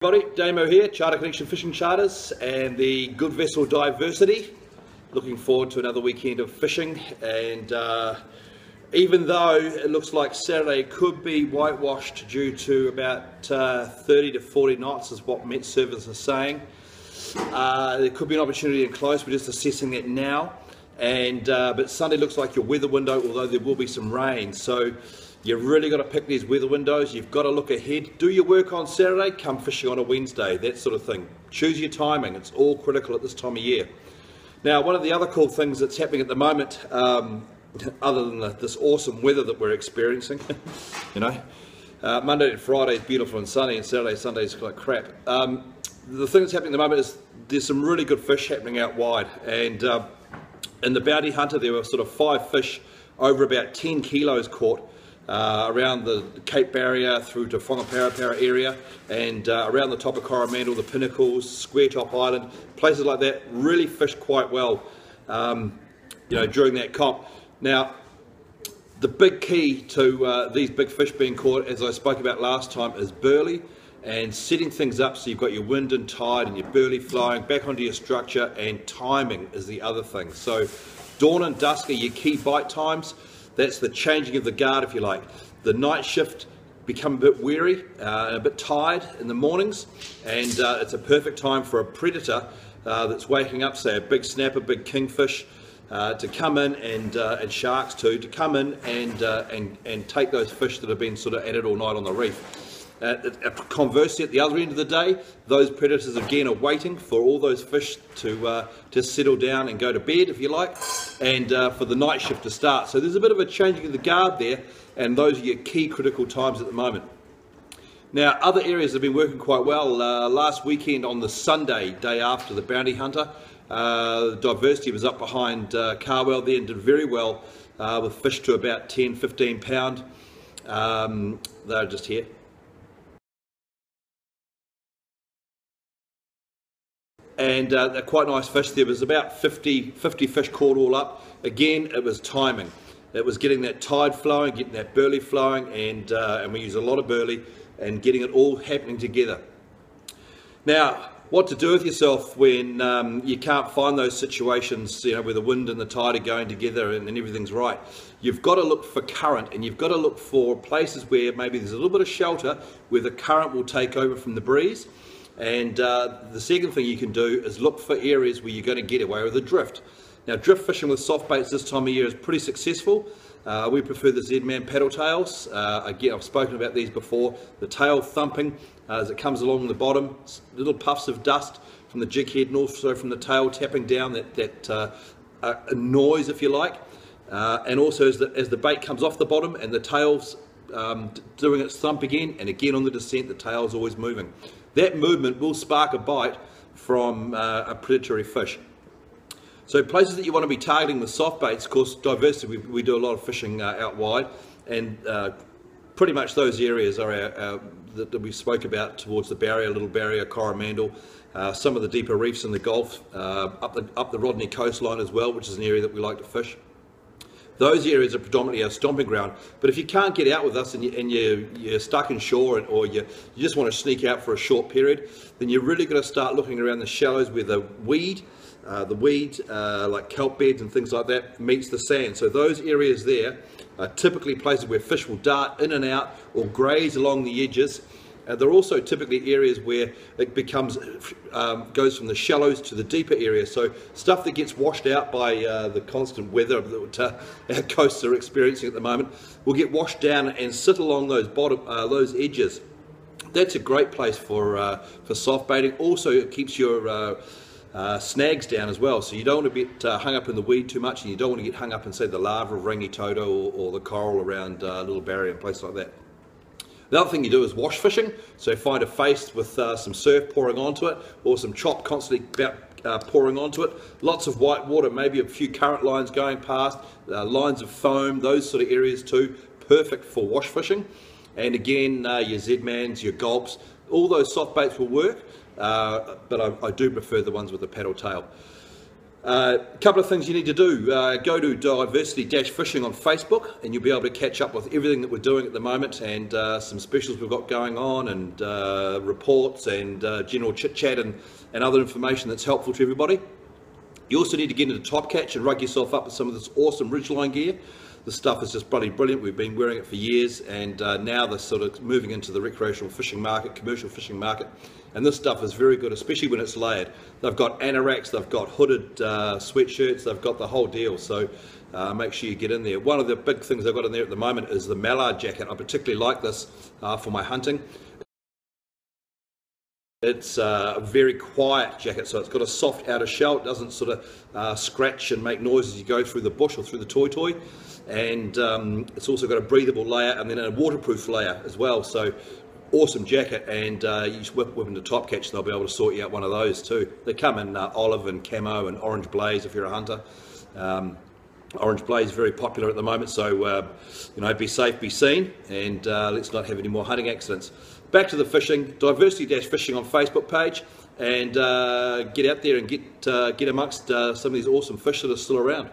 Everybody, Damo here, Charter Connection Fishing Charters and the Good Vessel Diversity. Looking forward to another weekend of fishing, and even though it looks like Saturday could be whitewashed due to about 30 to 40 knots is what Met Service are saying, there could be an opportunity in close. We're just assessing that now, and but Sunday looks like your weather window, although there will be some rain. So you've really got to pick these weather windows. You've got to look ahead. Do your work on Saturday, come fishing on a Wednesday, that sort of thing. Choose your timing. It's all critical at this time of year. Now, one of the other cool things that's happening at the moment, other than this awesome weather that we're experiencing, you know, Monday to Friday is beautiful and sunny, and Saturday, Sunday is like crap. The thing that's happening at the moment is there's some really good fish happening out wide, and in the Bounty Hunter there were sort of 5 fish over about 10 kilos caught around the Cape Barrier through to Whangaparapara area, and around the top of Coromandel, the Pinnacles, Square Top Island, places like that. Really fished quite well, you know, during that comp. Now, the big key to these big fish being caught, as I spoke about last time, is burley and setting things up so you've got your wind and tide and your burley flowing back onto your structure, and timing is the other thing. So dawn and dusk are your key bite times. That's the changing of the guard, if you like. The night shift become a bit weary, a bit tired in the mornings, and it's a perfect time for a predator that's waking up, say a big snapper, big kingfish, to come in, and sharks too, to come in and take those fish that have been sort of at it all night on the reef. Conversely, at the other end of the day, those predators again are waiting for all those fish to settle down and go to bed, if you like, and for the night shift to start. So there's a bit of a changing of the guard there, and those are your key critical times at the moment. Now, other areas have been working quite well. Last weekend on the Sunday, day after the Bounty Hunter, Diversity was up behind Carwell there and did very well with fish to about 10-15 pound. They're just here. And they're quite nice fish. There was about 50 fish caught all up. Again, it was timing. It was getting that tide flowing, getting that burley flowing, and we use a lot of burley, and getting it all happening together. Now, what to do with yourself when you can't find those situations, you know, where the wind and the tide are going together and everything's right. You've got to look for current, and you've got to look for places where maybe there's a little bit of shelter where the current will take over from the breeze. And the second thing you can do is look for areas where you're going to get away with a drift. Now, drift fishing with soft baits this time of year is pretty successful. We prefer the Z-Man paddle tails. Again, I've spoken about these before. The tail thumping as it comes along the bottom, little puffs of dust from the jig head and also from the tail tapping down, that noise, if you like. And also as the bait comes off the bottom and the tail's doing its thump again, and again on the descent, the tail's always moving. That movement will spark a bite from a predatory fish. So places that you want to be targeting with soft baits, of course, Diversity, we do a lot of fishing out wide, and pretty much those areas are that we spoke about towards the Barrier, Little Barrier, Coromandel, some of the deeper reefs in the Gulf, up the Rodney coastline as well, which is an area that we like to fish. Those areas are predominantly our stomping ground. But if you can't get out with us and you're stuck in shore, or you just want to sneak out for a short period, then you're really going to start looking around the shallows where the weed like kelp beds and things like that meets the sand. So those areas there are typically places where fish will dart in and out or graze along the edges. They're also typically areas where it becomes goes from the shallows to the deeper areas. So stuff that gets washed out by the constant weather that our coasts are experiencing at the moment will get washed down and sit along those those edges. That's a great place for soft baiting. Also, it keeps your snags down as well. So you don't want to get hung up in the weed too much, and you don't want to get hung up in, say, the larva of rangi toto or the coral around Little Barrier and places like that. The other thing you do is wash fishing, so find a face with some surf pouring onto it, or some chop constantly pouring onto it. Lots of white water, maybe a few current lines going past, lines of foam, those sort of areas too. Perfect for wash fishing. And again, your Z-Mans, your gulps, all those soft baits will work, but I do prefer the ones with the paddle tail. A couple of things you need to do. Go to Diversity-Fishing on Facebook and you'll be able to catch up with everything that we're doing at the moment, and some specials we've got going on, and reports and general chit-chat and other information that's helpful to everybody. You also need to get into Top Catch and rug yourself up with some of this awesome ridgeline gear. The stuff is just bloody brilliant. We've been wearing it for years, and now they're sort of moving into the recreational fishing market, commercial fishing market, and this stuff is very good, especially when it's layered. They've got anoraks, they've got hooded sweatshirts, they've got the whole deal, so make sure you get in there. One of the big things I've got in there at the moment is the mallard jacket. I particularly like this for my hunting. It's a very quiet jacket, so it's got a soft outer shell. It doesn't sort of scratch and make noise as you go through the bush or through the toy, and it's also got a breathable layer and then a waterproof layer as well. So awesome jacket, and you just whip into Top Catch, they'll be able to sort you out one of those too. They come in olive and camo and orange blaze if you're a hunter. Orange blaze is very popular at the moment, so you know, be safe, be seen, and let's not have any more hunting accidents. Back to the fishing, Diversity-Fishing on Facebook page, and get out there and get amongst some of these awesome fish that are still around.